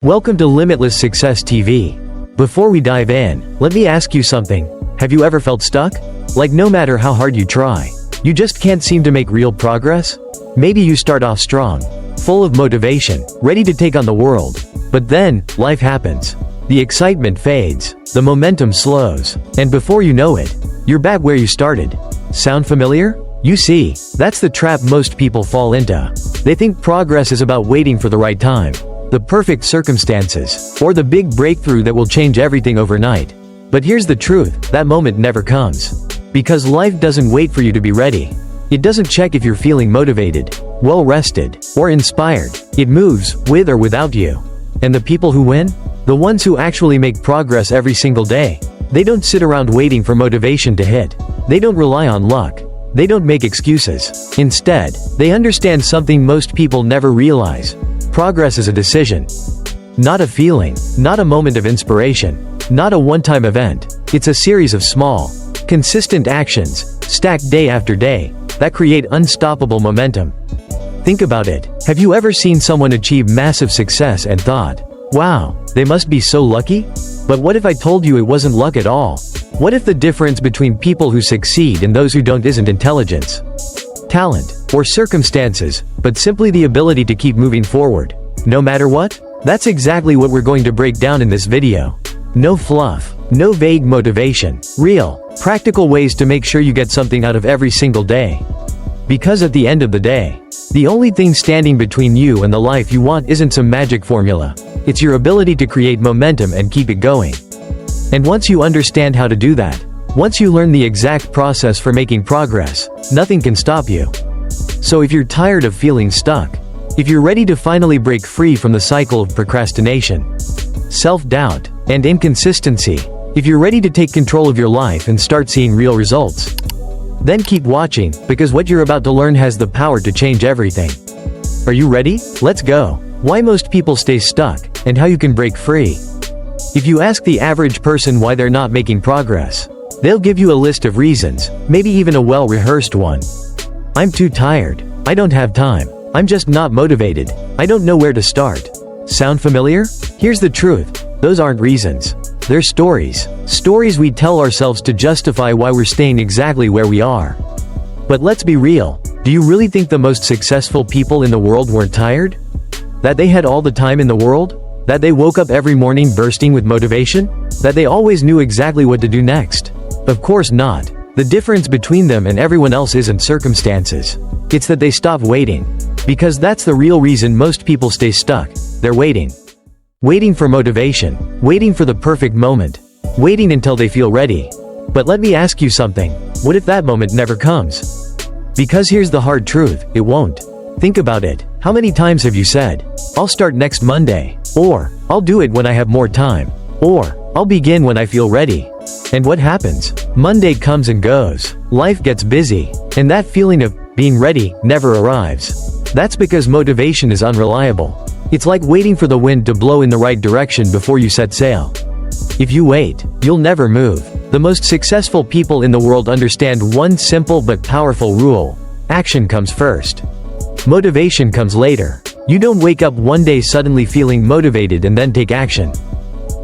Welcome to Limitless Success TV. Before we dive in, let me ask you something. Have you ever felt stuck? Like no matter how hard you try, you just can't seem to make real progress? Maybe you start off strong, full of motivation, ready to take on the world. But then, life happens. The excitement fades, the momentum slows, and before you know it, you're back where you started. Sound familiar? You see, that's the trap most people fall into. They think progress is about waiting for the right time, the perfect circumstances, or the big breakthrough that will change everything overnight. But here's the truth, that moment never comes. Because life doesn't wait for you to be ready. It doesn't check if you're feeling motivated, well-rested, or inspired. It moves, with or without you. And the people who win? The ones who actually make progress every single day. They don't sit around waiting for motivation to hit. They don't rely on luck. They don't make excuses. Instead, they understand something most people never realize. Progress is a decision. Not a feeling, not a moment of inspiration, not a one-time event. It's a series of small, consistent actions, stacked day after day, that create unstoppable momentum. Think about it. Have you ever seen someone achieve massive success and thought, wow, they must be so lucky? But what if I told you it wasn't luck at all? What if the difference between people who succeed and those who don't isn't intelligence, talent, or circumstances, but simply the ability to keep moving forward, no matter what? That's exactly what we're going to break down in this video. No fluff, no vague motivation, real, practical ways to make sure you get something out of every single day. Because at the end of the day, the only thing standing between you and the life you want isn't some magic formula. It's your ability to create momentum and keep it going. And once you understand how to do that, once you learn the exact process for making progress, nothing can stop you. So if you're tired of feeling stuck, if you're ready to finally break free from the cycle of procrastination, self-doubt, and inconsistency, if you're ready to take control of your life and start seeing real results, then keep watching, because what you're about to learn has the power to change everything. Are you ready? Let's go. Why most people stay stuck, and how you can break free. If you ask the average person why they're not making progress, they'll give you a list of reasons, maybe even a well-rehearsed one. I'm too tired. I don't have time. I'm just not motivated. I don't know where to start. Sound familiar? Here's the truth. Those aren't reasons. They're stories. Stories we tell ourselves to justify why we're staying exactly where we are. But let's be real. Do you really think the most successful people in the world weren't tired? That they had all the time in the world? That they woke up every morning bursting with motivation? That they always knew exactly what to do next? Of course not. The difference between them and everyone else isn't circumstances. It's that they stop waiting. Because that's the real reason most people stay stuck. They're waiting. Waiting for motivation. Waiting for the perfect moment. Waiting until they feel ready. But let me ask you something. What if that moment never comes? Because here's the hard truth, it won't. Think about it. How many times have you said, I'll start next Monday, or I'll do it when I have more time, or I'll begin when I feel ready? And what happens? Monday comes and goes. Life gets busy, and that feeling of being ready never arrives. That's because motivation is unreliable. It's like waiting for the wind to blow in the right direction before you set sail. If you wait, you'll never move. The most successful people in the world understand one simple but powerful rule. Action comes first. Motivation comes later. You don't wake up one day suddenly feeling motivated and then take action.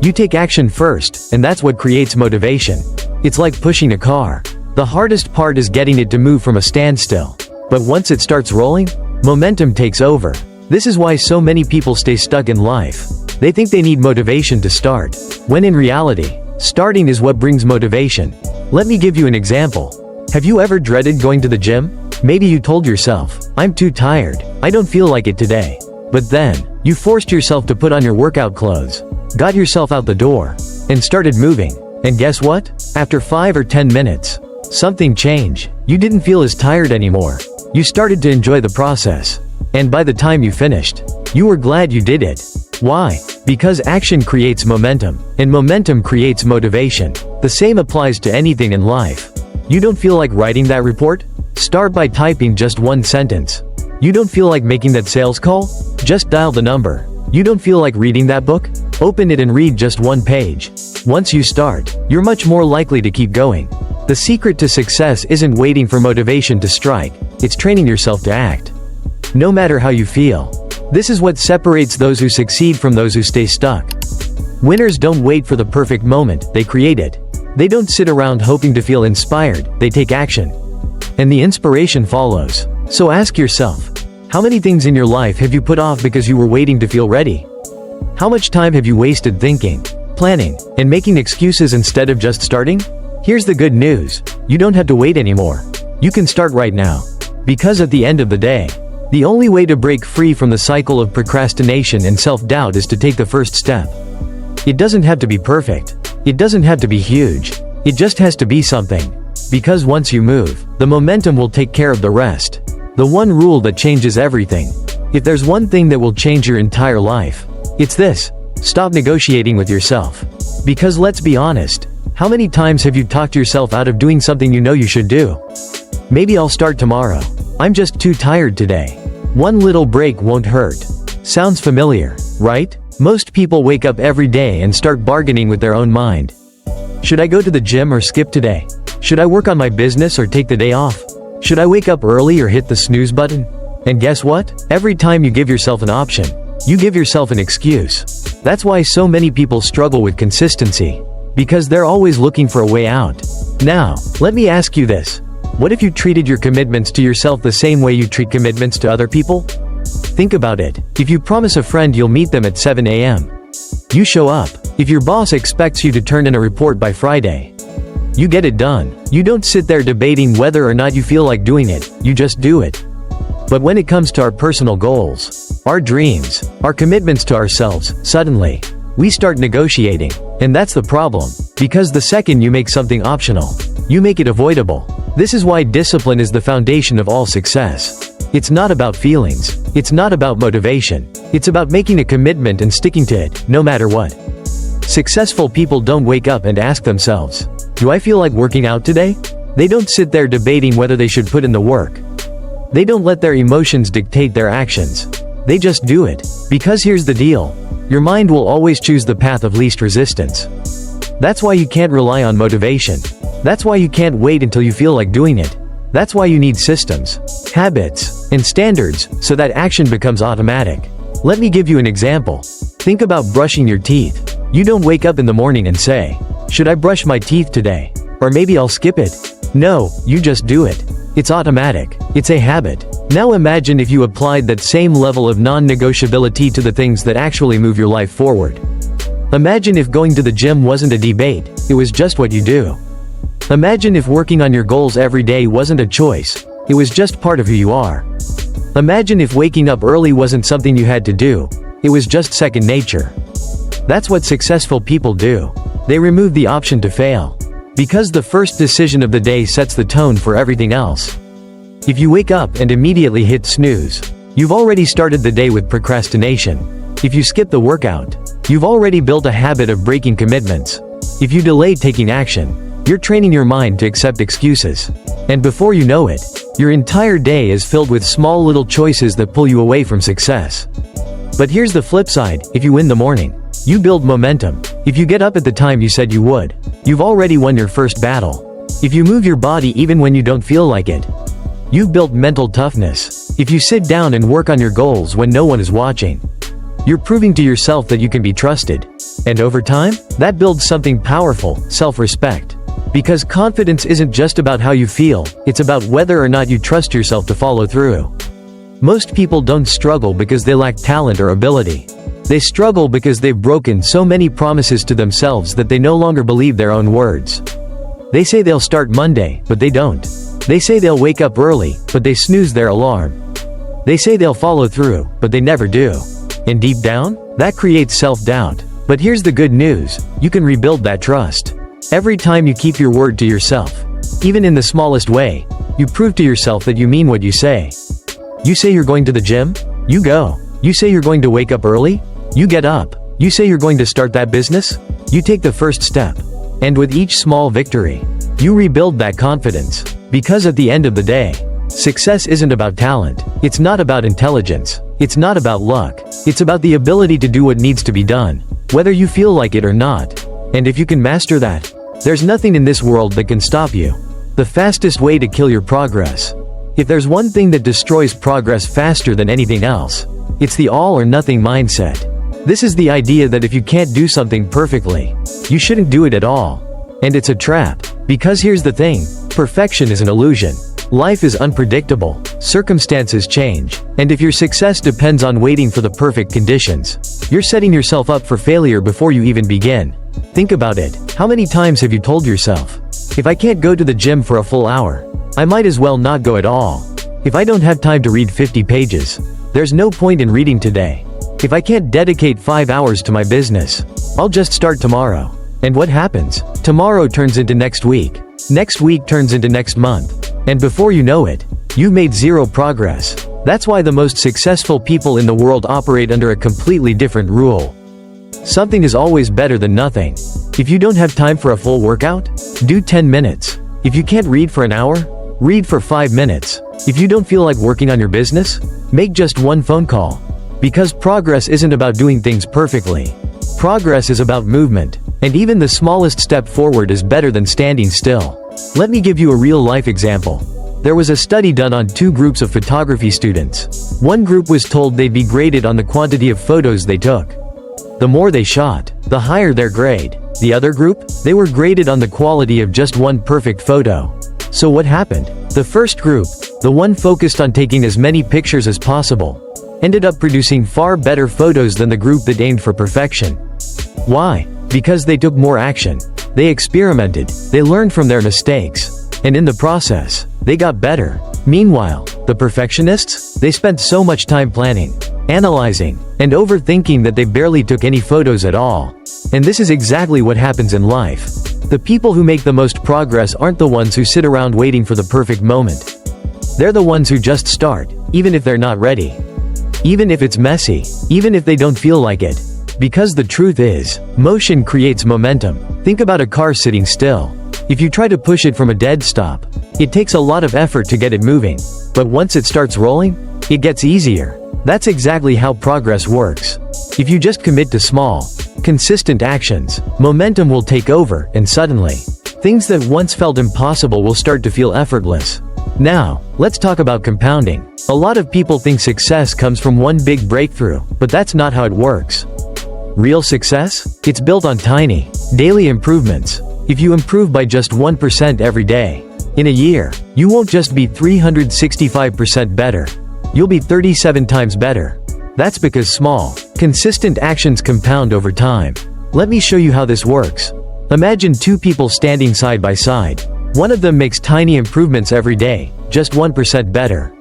You take action first, and that's what creates motivation. It's like pushing a car. The hardest part is getting it to move from a standstill. But once it starts rolling, momentum takes over. This is why so many people stay stuck in life. They think they need motivation to start, when in reality, starting is what brings motivation. Let me give you an example. Have you ever dreaded going to the gym? Maybe you told yourself, I'm too tired, I don't feel like it today. But then, you forced yourself to put on your workout clothes, got yourself out the door, and started moving. And guess what? After 5 or 10 minutes, something changed. You didn't feel as tired anymore. You started to enjoy the process. And by the time you finished, you were glad you did it. Why? Because action creates momentum, and momentum creates motivation. The same applies to anything in life. You don't feel like writing that report? Start by typing just one sentence. You don't feel like making that sales call? Just dial the number. You don't feel like reading that book? Open it and read just one page. Once you start, you're much more likely to keep going. The secret to success isn't waiting for motivation to strike, it's training yourself to act. No matter how you feel, This is what separates those who succeed from those who stay stuck. Winners don't wait for the perfect moment, they create it. They don't sit around hoping to feel inspired, they take action. And the inspiration follows. So ask yourself, how many things in your life have you put off because you were waiting to feel ready? How much time have you wasted thinking, planning, and making excuses instead of just starting? Here's the good news. You don't have to wait anymore. You can start right now. Because at the end of the day, the only way to break free from the cycle of procrastination and self-doubt is to take the first step. It doesn't have to be perfect. It doesn't have to be huge. It just has to be something. Because once you move, the momentum will take care of the rest. The one rule that changes everything. If there's one thing that will change your entire life, it's this: stop negotiating with yourself. Because let's be honest, how many times have you talked yourself out of doing something you know you should do? Maybe I'll start tomorrow. I'm just too tired today. One little break won't hurt. Sounds familiar, right? Most people wake up every day and start bargaining with their own mind. Should I go to the gym or skip today? Should I work on my business or take the day off? Should I wake up early or hit the snooze button? And guess what? Every time you give yourself an option, you give yourself an excuse. That's why so many people struggle with consistency. Because they're always looking for a way out. Now, let me ask you this. What if you treated your commitments to yourself the same way you treat commitments to other people? Think about it. If you promise a friend you'll meet them at 7 a.m., you show up. If your boss expects you to turn in a report by Friday, you get it done. You don't sit there debating whether or not you feel like doing it, you just do it. But when it comes to our personal goals, our dreams, our commitments to ourselves, suddenly, we start negotiating. And that's the problem. Because the second you make something optional, you make it avoidable. This is why discipline is the foundation of all success. It's not about feelings. It's not about motivation. It's about making a commitment and sticking to it, no matter what. Successful people don't wake up and ask themselves, do I feel like working out today? They don't sit there debating whether they should put in the work. They don't let their emotions dictate their actions. They just do it. Because here's the deal. Your mind will always choose the path of least resistance. That's why you can't rely on motivation. That's why you can't wait until you feel like doing it. That's why you need systems, habits, and standards, so that action becomes automatic. Let me give you an example. Think about brushing your teeth. You don't wake up in the morning and say, should I brush my teeth today? Or maybe I'll skip it. No, you just do it. It's automatic. It's a habit. Now imagine if you applied that same level of non-negotiability to the things that actually move your life forward. Imagine if going to the gym wasn't a debate, it was just what you do. Imagine if working on your goals every day wasn't a choice, it was just part of who you are. Imagine if waking up early wasn't something you had to do, it was just second nature. That's what successful people do. They remove the option to fail. Because the first decision of the day sets the tone for everything else. If you wake up and immediately hit snooze, you've already started the day with procrastination. If you skip the workout, you've already built a habit of breaking commitments. If you delay taking action, you're training your mind to accept excuses. And before you know it, your entire day is filled with small little choices that pull you away from success. But here's the flip side. If you win the morning, you build momentum. If you get up at the time you said you would, you've already won your first battle. If you move your body even when you don't feel like it, you've built mental toughness. If you sit down and work on your goals when no one is watching, you're proving to yourself that you can be trusted. And over time, that builds something powerful, self-respect. Because confidence isn't just about how you feel, it's about whether or not you trust yourself to follow through. Most people don't struggle because they lack talent or ability. They struggle because they've broken so many promises to themselves that they no longer believe their own words. They say they'll start Monday, but they don't. They say they'll wake up early, but they snooze their alarm. They say they'll follow through, but they never do. And deep down, that creates self-doubt. But here's the good news, you can rebuild that trust. Every time you keep your word to yourself, even in the smallest way, you prove to yourself that you mean what you say. You say you're going to the gym? You go. You say you're going to wake up early? You get up. You say you're going to start that business? You take the first step. And with each small victory, you rebuild that confidence. Because at the end of the day, success isn't about talent. It's not about intelligence. It's not about luck. It's about the ability to do what needs to be done, whether you feel like it or not. And if you can master that, there's nothing in this world that can stop you. The fastest way to kill your progress. If there's one thing that destroys progress faster than anything else, It's the all or nothing mindset. This is the idea that if you can't do something perfectly, you shouldn't do it at all. And it's a trap. Because here's the thing, perfection is an illusion. Life is unpredictable, circumstances change, and if your success depends on waiting for the perfect conditions, you're setting yourself up for failure before you even begin. Think about it. How many times have you told yourself, if I can't go to the gym for a full hour, I might as well not go at all. If I don't have time to read 50 pages, there's no point in reading today. If I can't dedicate 5 hours to my business, I'll just start tomorrow. And what happens? Tomorrow turns into next week. Next week turns into next month. And before you know it, you've made zero progress. That's why the most successful people in the world operate under a completely different rule. Something is always better than nothing. If you don't have time for a full workout, do 10 minutes. If you can't read for an hour, read for 5 minutes. If you don't feel like working on your business, make just one phone call. Because progress isn't about doing things perfectly. Progress is about movement, and even the smallest step forward is better than standing still. Let me give you a real-life example. There was a study done on 2 groups of photography students. One group was told they'd be graded on the quantity of photos they took. The more they shot, the higher their grade. The other group, they were graded on the quality of just one perfect photo. So what happened? The first group, the one focused on taking as many pictures as possible, ended up producing far better photos than the group that aimed for perfection. Why? Because they took more action. They experimented, they learned from their mistakes, and in the process, they got better. Meanwhile, the perfectionists, they spent so much time planning, analyzing, and overthinking that they barely took any photos at all. And this is exactly what happens in life. The people who make the most progress aren't the ones who sit around waiting for the perfect moment. They're the ones who just start, even if they're not ready. Even if it's messy, even if they don't feel like it. Because the truth is, motion creates momentum. Think about a car sitting still. If you try to push it from a dead stop, it takes a lot of effort to get it moving. But once it starts rolling, it gets easier. That's exactly how progress works. If you just commit to small, consistent actions, momentum will take over, and suddenly, things that once felt impossible will start to feel effortless. Now, let's talk about compounding. A lot of people think success comes from one big breakthrough, but that's not how it works. Real success? It's built on tiny, daily improvements. If you improve by just 1% every day, in a year, you won't just be 365% better. You'll be 37 times better. That's because small, consistent actions compound over time. Let me show you how this works. Imagine 2 people standing side by side. One of them makes tiny improvements every day, just 1% better.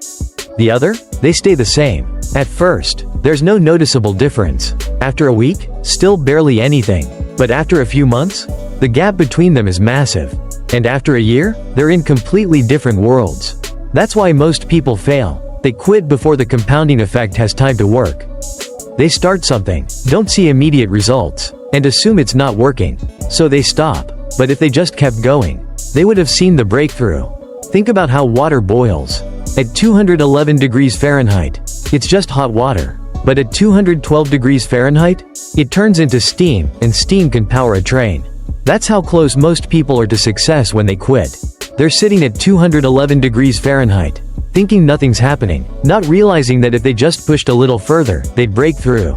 The other? They stay the same. At first, there's no noticeable difference. After a week, still barely anything. But after a few months, the gap between them is massive. And after a year, they're in completely different worlds. That's why most people fail. They quit before the compounding effect has time to work. They start something, don't see immediate results, and assume it's not working. So they stop. But if they just kept going, they would have seen the breakthrough. Think about how water boils. At 211 degrees Fahrenheit, it's just hot water. But at 212 degrees Fahrenheit, it turns into steam, and steam can power a train. That's how close most people are to success when they quit. They're sitting at 211 degrees Fahrenheit, thinking nothing's happening, not realizing that if they just pushed a little further, they'd break through.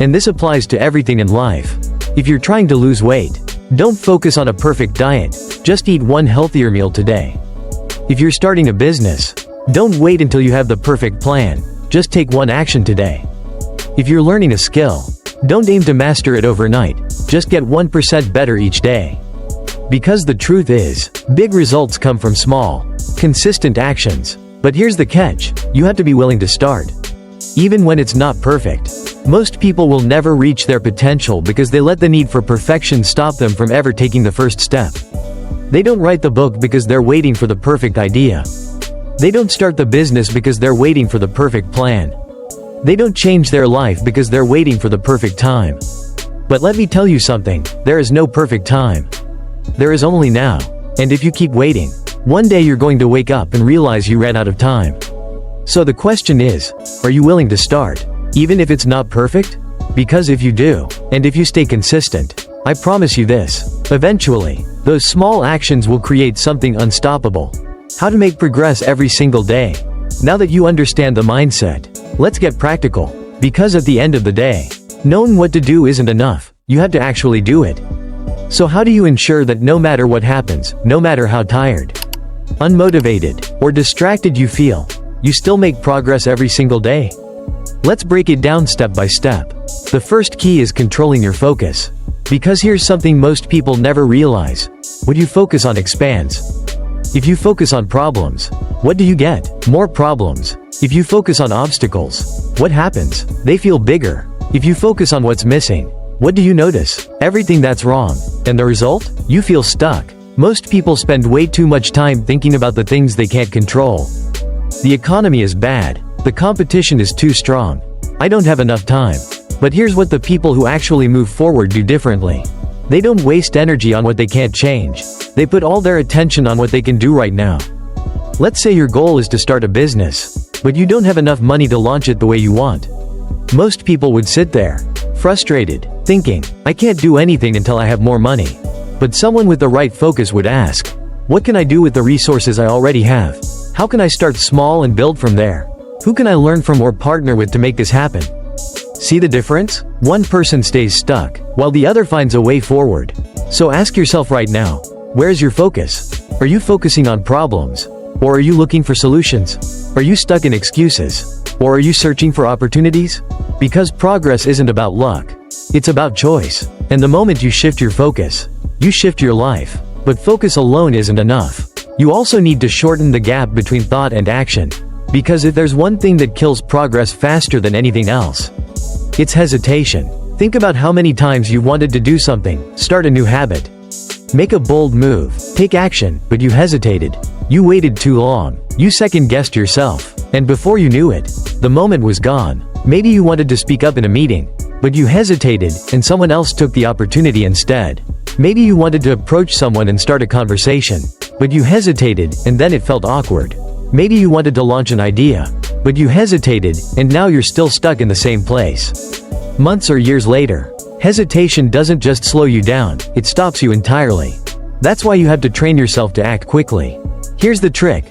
And this applies to everything in life. If you're trying to lose weight, don't focus on a perfect diet, just eat one healthier meal today. If you're starting a business, don't wait until you have the perfect plan, just take one action today. If you're learning a skill, don't aim to master it overnight, just get 1% better each day. Because the truth is, big results come from small, consistent actions. But here's the catch, you have to be willing to start. Even when it's not perfect. Most people will never reach their potential because they let the need for perfection stop them from ever taking the first step. They don't write the book because they're waiting for the perfect idea. They don't start the business because they're waiting for the perfect plan. They don't change their life because they're waiting for the perfect time. But let me tell you something, there is no perfect time. There is only now. And if you keep waiting, one day you're going to wake up and realize you ran out of time. So the question is, are you willing to start, even if it's not perfect? Because if you do, and if you stay consistent, I promise you this, eventually, those small actions will create something unstoppable. How to make progress every single day. Now that you understand the mindset, Let's get practical. Because at the end of the day, knowing what to do isn't enough. You have to actually do it. So how do you ensure that no matter what happens, no matter how tired, unmotivated, or distracted you feel, you still make progress every single day? Let's break it down step by step. The first key is controlling your focus. Because here's something most people never realize. What you focus on expands. If you focus on problems, what do you get? More problems. If you focus on obstacles, what happens? They feel bigger. If you focus on what's missing, what do you notice? Everything that's wrong. And the result? You feel stuck. Most people spend way too much time thinking about the things they can't control. The economy is bad. The competition is too strong. I don't have enough time. But here's what the people who actually move forward do differently. They don't waste energy on what they can't change. They put all their attention on what they can do right now. Let's say your goal is to start a business, but you don't have enough money to launch it the way you want. Most people would sit there, frustrated, thinking, I can't do anything until I have more money. But someone with the right focus would ask, what can I do with the resources I already have? How can I start small and build from there? Who can I learn from or partner with to make this happen? See the difference? One person stays stuck, while the other finds a way forward. So ask yourself right now, where's your focus? Are you focusing on problems? Or are you looking for solutions? Are you stuck in excuses? Or are you searching for opportunities? Because progress isn't about luck. It's about choice. And the moment you shift your focus, you shift your life. But focus alone isn't enough. You also need to shorten the gap between thought and action. Because if there's one thing that kills progress faster than anything else, it's hesitation. Think about how many times you wanted to do something, start a new habit, make a bold move, take action, but you hesitated. You waited too long. You second-guessed yourself. And before you knew it, the moment was gone. Maybe you wanted to speak up in a meeting, but you hesitated, and someone else took the opportunity instead. Maybe you wanted to approach someone and start a conversation, but you hesitated, and then it felt awkward. Maybe you wanted to launch an idea, but you hesitated, and now you're still stuck in the same place. Months or years later, hesitation doesn't just slow you down, it stops you entirely. That's why you have to train yourself to act quickly. Here's the trick.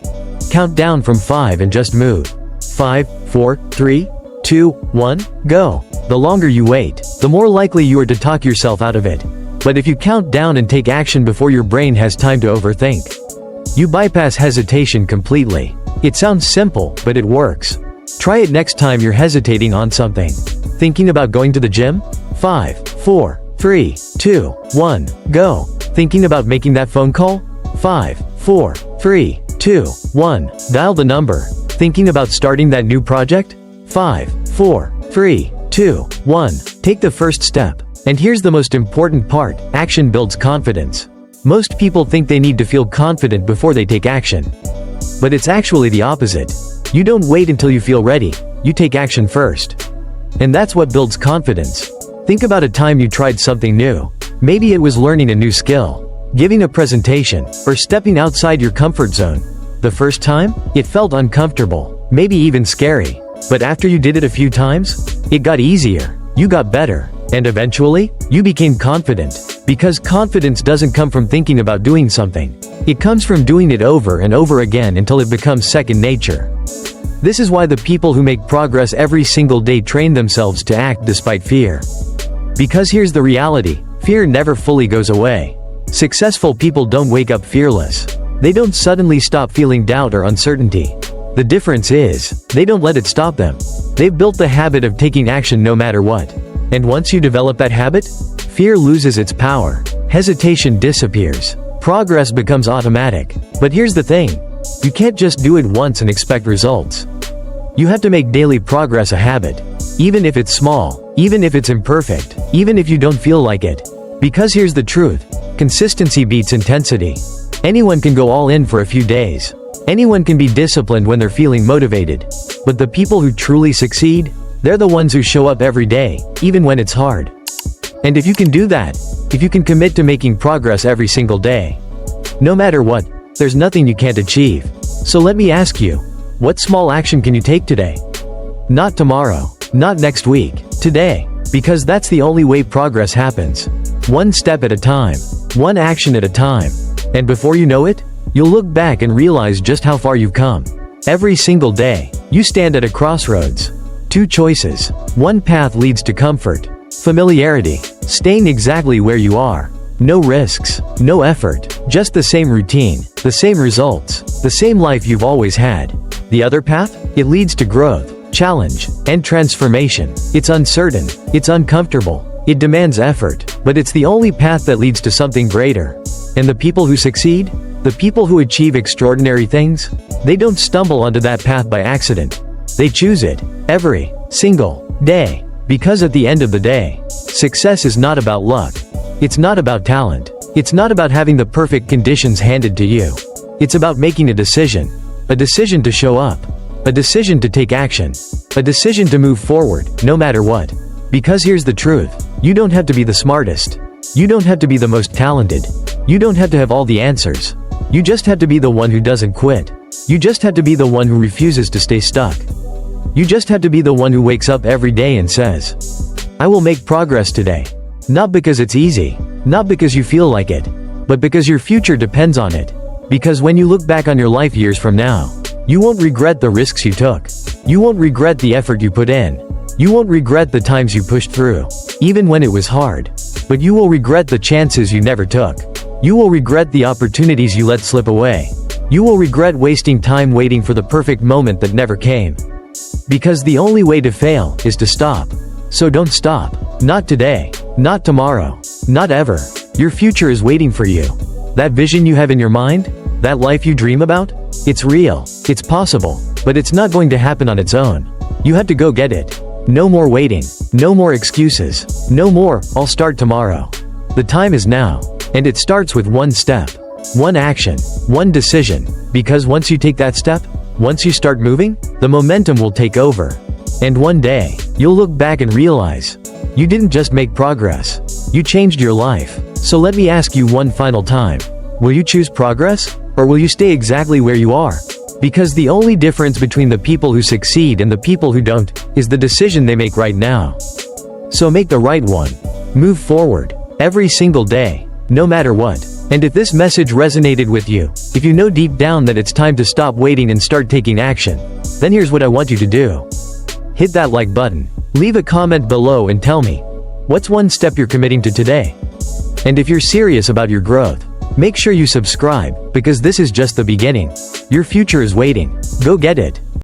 Count down from 5 and just move. 5, 4, 3, 2, 1, go. The longer you wait, the more likely you are to talk yourself out of it. But if you count down and take action before your brain has time to overthink, you bypass hesitation completely. It sounds simple, but it works. Try it next time you're hesitating on something. Thinking about going to the gym? 5, 4, 3, 2, 1, go. Thinking about making that phone call? 5, 4, 3, 2, 1, dial the number. Thinking about starting that new project? 5, 4, 3, 2, 1, take the first step. And here's the most important part, action builds confidence. Most people think they need to feel confident before they take action. But it's actually the opposite. You don't wait until you feel ready, you take action first. And that's what builds confidence. Think about a time you tried something new. Maybe it was learning a new skill, giving a presentation, or stepping outside your comfort zone. The first time, it felt uncomfortable, maybe even scary. But after you did it a few times, it got easier, you got better, and eventually, you became confident. Because confidence doesn't come from thinking about doing something. It comes from doing it over and over again until it becomes second nature. This is why the people who make progress every single day train themselves to act despite fear. Because here's the reality, fear never fully goes away. Successful people don't wake up fearless. They don't suddenly stop feeling doubt or uncertainty. The difference is, they don't let it stop them. They've built the habit of taking action no matter what. And once you develop that habit, fear loses its power. Hesitation disappears. Progress becomes automatic. But here's the thing. You can't just do it once and expect results. You have to make daily progress a habit. Even if it's small, even if it's imperfect, even if you don't feel like it. Because here's the truth. Consistency beats intensity. Anyone can go all in for a few days. Anyone can be disciplined when they're feeling motivated. But the people who truly succeed, they're the ones who show up every day, even when it's hard. And if you can do that, if you can commit to making progress every single day, no matter what, there's nothing you can't achieve. So let me ask you, what small action can you take today? Not tomorrow, not next week, today. Because that's the only way progress happens. One step at a time, one action at a time. And before you know it, you'll look back and realize just how far you've come. Every single day, you stand at a crossroads. Two choices. One path leads to comfort, familiarity, staying exactly where you are. No risks, no effort, just the same routine, the same results, the same life you've always had. The other path? It leads to growth, challenge, and transformation. It's uncertain, it's uncomfortable, it demands effort, but it's the only path that leads to something greater. And the people who succeed? The people who achieve extraordinary things? They don't stumble onto that path by accident. They choose it, every single day. Because at the end of the day, success is not about luck. It's not about talent. It's not about having the perfect conditions handed to you. It's about making a decision to show up, a decision to take action, a decision to move forward, no matter what. Because here's the truth, you don't have to be the smartest. You don't have to be the most talented. You don't have to have all the answers. You just have to be the one who doesn't quit. You just have to be the one who refuses to stay stuck. You just have to be the one who wakes up every day and says, I will make progress today. Not because it's easy, not because you feel like it, but because your future depends on it. Because when you look back on your life years from now, you won't regret the risks you took. You won't regret the effort you put in. You won't regret the times you pushed through, even when it was hard. But you will regret the chances you never took. You will regret the opportunities you let slip away. You will regret wasting time waiting for the perfect moment that never came. Because the only way to fail is to stop. So don't stop. Not today. Not tomorrow. Not ever. Your future is waiting for you. That vision you have in your mind? That life you dream about? It's real. It's possible. But it's not going to happen on its own. You have to go get it. No more waiting. No more excuses. No more, I'll start tomorrow. The time is now. And it starts with one step. One action. One decision. Because once you take that step, once you start moving, the momentum will take over. And one day, you'll look back and realize, you didn't just make progress. You changed your life. So let me ask you one final time. Will you choose progress? Or will you stay exactly where you are? Because the only difference between the people who succeed and the people who don't, is the decision they make right now. So make the right one. Move forward, every single day, no matter what. And if this message resonated with you, if you know deep down that it's time to stop waiting and start taking action, then here's what I want you to do. Hit that like button, leave a comment below and tell me, what's one step you're committing to today? And if you're serious about your growth, make sure you subscribe, because this is just the beginning. Your future is waiting. Go get it.